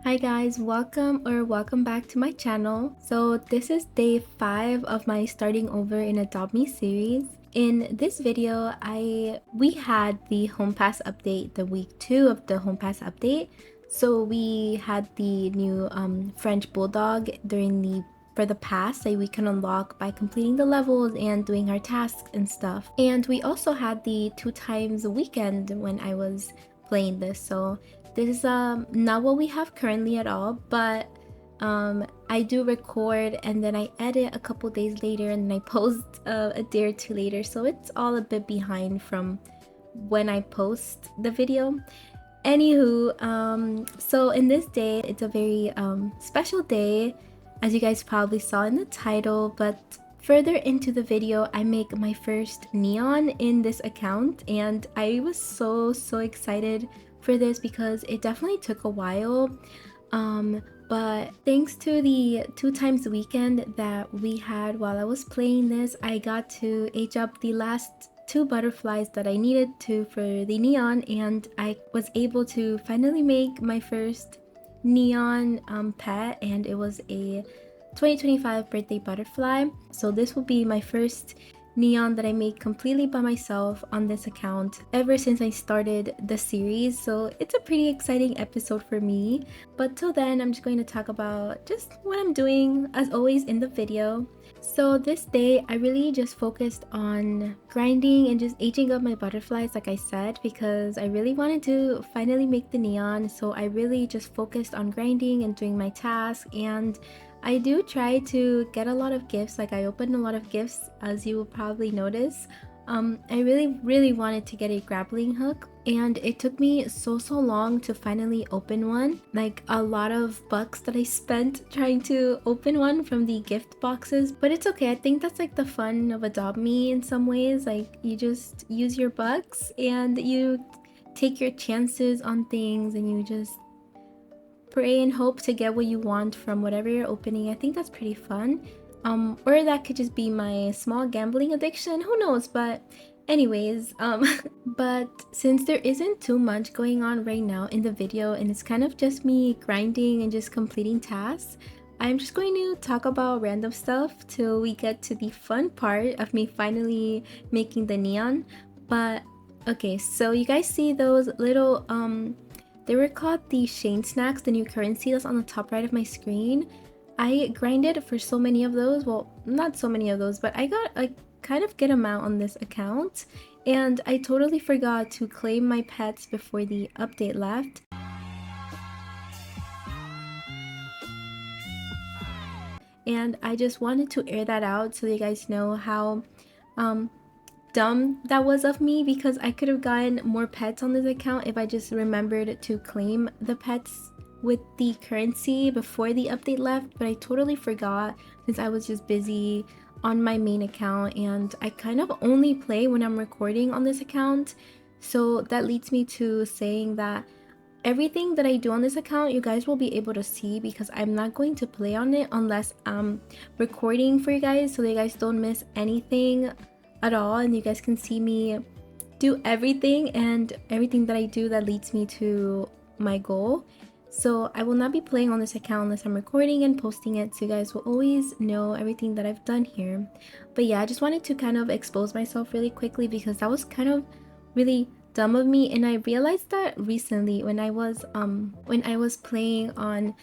Hi guys, welcome back to my channel. So this is day 5 of my starting over in Adopt Me series. In this video, we had the Home Pass update, the week 2 of the Home Pass update. So we had the new French Bulldog for the pass that we can unlock by completing the levels and doing our tasks and stuff. And we also had the 2 times a weekend when I was playing this. So this is not what we have currently at all, but I do record and then I edit a couple days later and then I post a day or two later, so it's all a bit behind from when I post the video. Anywho, so in this day, it's a very special day, as you guys probably saw in the title, but further into the video, I make my first neon in this account, and I was so excited for this because it definitely took a while. But thanks to the 2 times a weekend that we had while I was playing this, I got to age up the last 2 butterflies that I needed to for the neon, and I was able to finally make my first neon pet, and it was a 2025 birthday butterfly. So this will be my first neon that I made completely by myself on this account ever since I started the series, so it's a pretty exciting episode for me. But till then, I'm just going to talk about just what I'm doing as always in the video. So this day, I really just focused on grinding and just aging up my butterflies, like I said, because I really wanted to finally make the neon. So I really just focused on grinding and doing my tasks, and I do try to get a lot of gifts. Like, I opened a lot of gifts, as you will probably notice. I really wanted to get a grappling hook, and it took me so long to finally open one. Like, a lot of bucks that I spent trying to open one from the gift boxes, but it's okay. I think that's like the fun of Adopt Me in some ways. Like, you just use your bucks and you take your chances on things and you just pray and hope to get what you want from whatever you're opening. I think that's pretty fun. Or that could just be my small gambling addiction, who knows. But anyways, but since there isn't too much going on right now in the video and it's kind of just me grinding and just completing tasks, I'm just going to talk about random stuff till we get to the fun part of me finally making the neon. But okay, so you guys see those little they were called the Shane snacks, the new currency that's on the top right of my screen. I grinded for so many of those. Well, not so many of those, but I got a kind of good amount on this account. And I totally forgot to claim my pets before the update left. And I just wanted to air that out so you guys know how dumb that was of me, because I could have gotten more pets on this account if I just remembered to claim the pets with the currency before the update left, but I totally forgot since I was just busy on my main account, and I kind of only play when I'm recording on this account. So that leads me to saying that everything that I do on this account, you guys will be able to see, because I'm not going to play on it unless I'm recording for you guys, so that you guys don't miss anything at all and you guys can see me do everything and everything that I do that leads me to my goal. So I will not be playing on this account unless I'm recording and posting it, so you guys will always know everything that I've done here. But yeah, I just wanted to kind of expose myself really quickly because that was kind of really dumb of me, and I realized that recently when I was playing on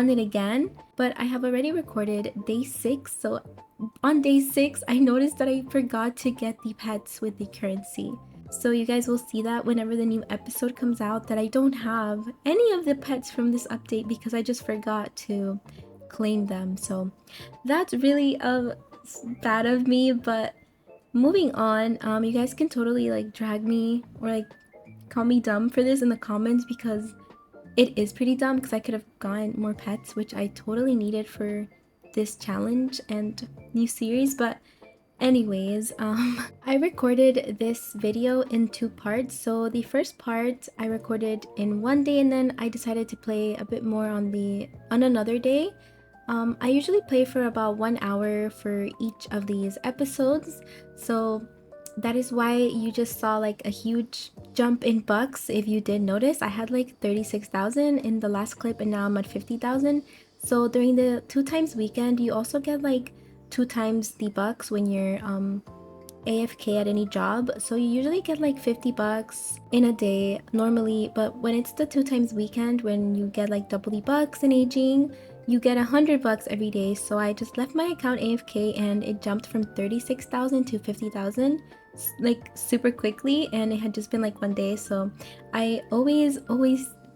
it again. But I have already recorded day 6, so on day 6 I noticed that I forgot to get the pets with the currency. So you guys will see that whenever the new episode comes out, that I don't have any of the pets from this update because I just forgot to claim them. So that's really bad of me. But moving on, you guys can totally like drag me or like call me dumb for this in the comments, because it is pretty dumb, because I could have gotten more pets, which I totally needed for this challenge and new series. But anyways, I recorded this video in 2 parts. So the first part I recorded in one day, and then I decided to play a bit more on another day. I usually play for about 1 hour for each of these episodes. So that is why you just saw like a huge jump in bucks. If you did notice, I had like 36,000 in the last clip and now I'm at 50,000. So during the 2x weekend, you also get like 2x the bucks when you're AFK at any job. So you usually get like 50 bucks in a day normally, but when it's the 2x weekend, when you get like double the bucks in aging, you get 100 bucks every day. So I just left my account AFK and it jumped from 36,000 to 50,000 like super quickly, and it had just been like one day. So I always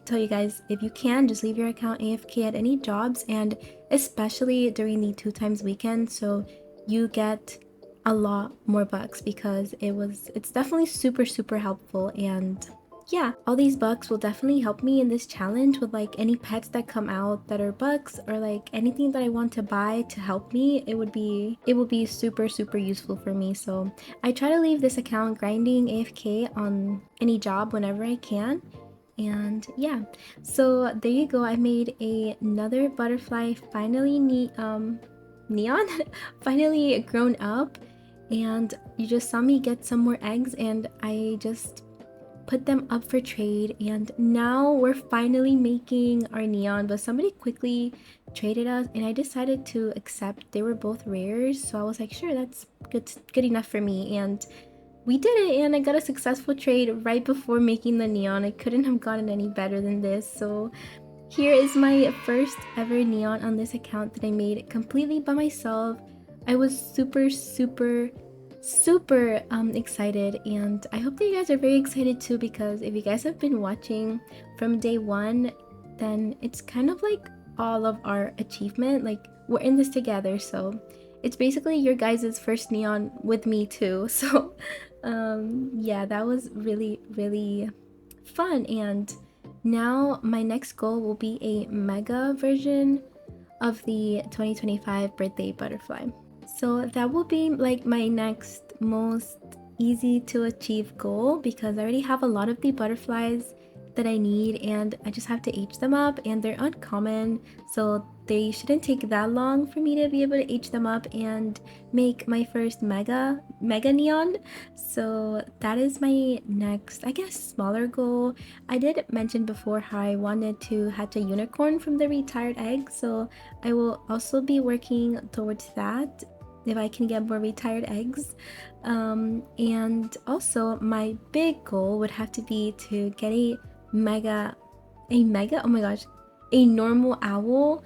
tell you guys, if you can, just leave your account AFK at any jobs, and especially during the 2x weekend, so you get a lot more bucks, because it's definitely super helpful. And yeah, all these bucks will definitely help me in this challenge with like any pets that come out that are bucks, or like anything that I want to buy to help me. It will be super useful for me. So I try to leave this account grinding AFK on any job whenever I can. And yeah, so there you go. I made another butterfly, finally neon finally grown up, and you just saw me get some more eggs and I just put them up for trade, and now we're finally making our neon. But somebody quickly traded us and I decided to accept. They were both rares, so I was like, sure, that's good enough for me. And we did it, and I got a successful trade right before making the neon. I couldn't have gotten any better than this. So here is my first ever neon on this account that I made completely by myself. I was super excited, and I hope that you guys are very excited too, because if you guys have been watching from day one, then it's kind of like all of our achievement. Like, we're in this together, so it's basically your guys' first neon with me too. So yeah, that was really fun. And now my next goal will be a mega version of the 2025 birthday butterfly. So that will be like my next most easy to achieve goal, because I already have a lot of the butterflies that I need, and I just have to age them up, and they're uncommon, so they shouldn't take that long for me to be able to age them up and make my first mega neon. So that is my next, I guess, smaller goal. I did mention before how I wanted to hatch a unicorn from the retired egg, so I will also be working towards that if I can get more retired eggs. And also my big goal would have to be to get a mega, oh my gosh, a normal owl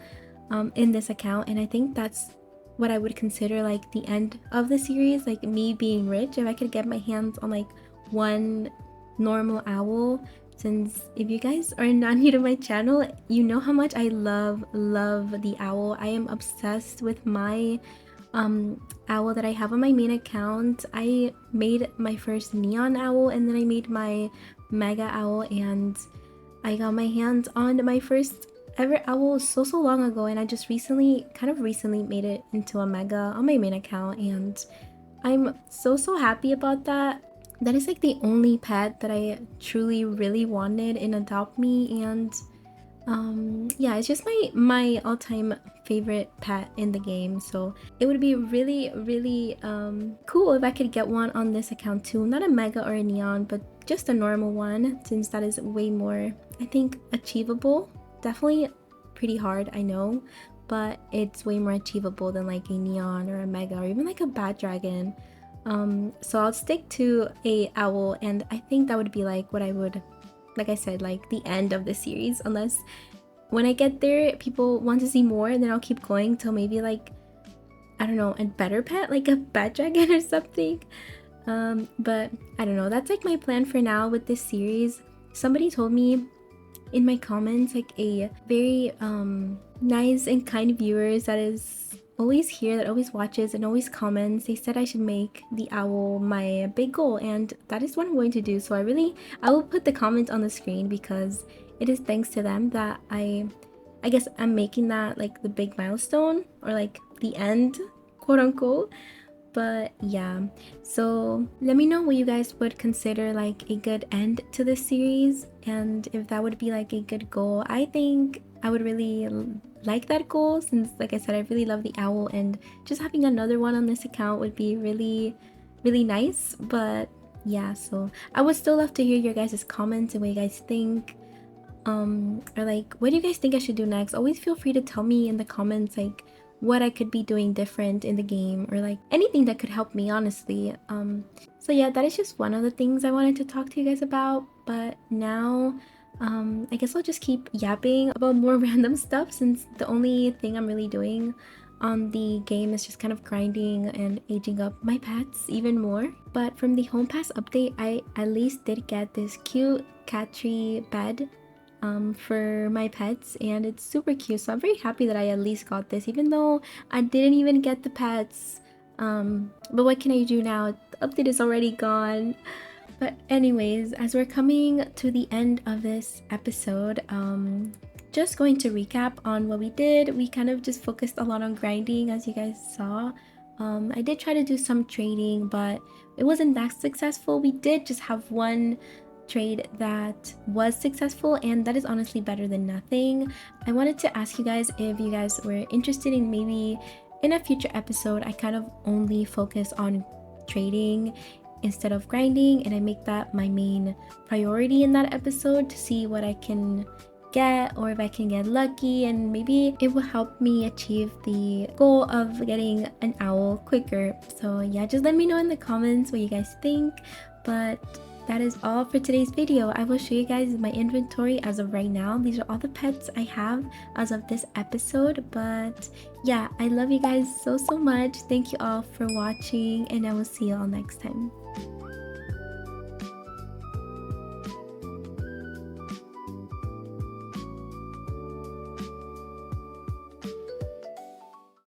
in this account. And I think that's what I would consider like the end of the series, like me being rich, if I could get my hands on like one normal owl. Since if you guys are not new to my channel, you know how much I love the owl. I am obsessed with my owl that I have on my main account. I made my first neon owl, and then I made my mega owl, and I got my hands on my first ever owl so long ago, and I just recently made it into a mega on my main account, and I'm so happy about that. That is like the only pet that I truly really wanted in Adopt Me. And yeah, it's just my all-time favorite pet in the game. So it would be really cool if I could get one on this account too. Not a mega or a neon, but just a normal one, since that is way more, I think, achievable. Definitely pretty hard, I know, but it's way more achievable than like a neon or a mega or even like a bat dragon. So I'll stick to a owl, and I think that would be like what I would, like I said, like the end of the series, unless when I get there people want to see more, and then I'll keep going till maybe like, I don't know, a better pet, like a bat dragon or something. But I don't know, that's like my plan for now with this series. Somebody told me in my comments, like a very nice and kind viewers that is always here, that always watches and always comments, they said I should make the owl my big goal, and that is what I'm going to do. So I will put the comments on the screen, because it is thanks to them that I guess I'm making that like the big milestone, or like the end, quote unquote. But yeah, so let me know what you guys would consider like a good end to this series, and if that would be like a good goal. I think I would really like that goal, since like I said, I really love the owl, and just having another one on this account would be really really nice. But yeah, so I would still love to hear your guys' comments and what you guys think. Or like, what do you guys think I should do next? Always feel free to tell me in the comments like what I could be doing different in the game, or like anything that could help me, honestly. So yeah, that is just one of the things I wanted to talk to you guys about. But now I guess I'll just keep yapping about more random stuff, since the only thing I'm really doing on the game is just kind of grinding and aging up my pets even more. But from the home pass update, I at least did get this cute cat tree bed for my pets, and it's super cute. So I'm very happy that I at least got this, even though I didn't even get the pets. But what can I do now? The update is already gone. But anyways, as we're coming to the end of this episode, just going to recap on what we did. We kind of just focused a lot on grinding, as you guys saw. I did try to do some trading, but it wasn't that successful. We did just have one trade that was successful, and that is honestly better than nothing. I wanted to ask you guys if you guys were interested in maybe in a future episode I kind of only focus on trading instead of grinding, and I make that my main priority in that episode to see what I can get, or if I can get lucky, and maybe it will help me achieve the goal of getting an owl quicker. So yeah, just let me know in the comments what you guys think. But that is all for today's video. I will show you guys my inventory as of right now. These are all the pets I have as of this episode. But yeah, I love you guys so much. Thank you all for watching, and I will see you all next time.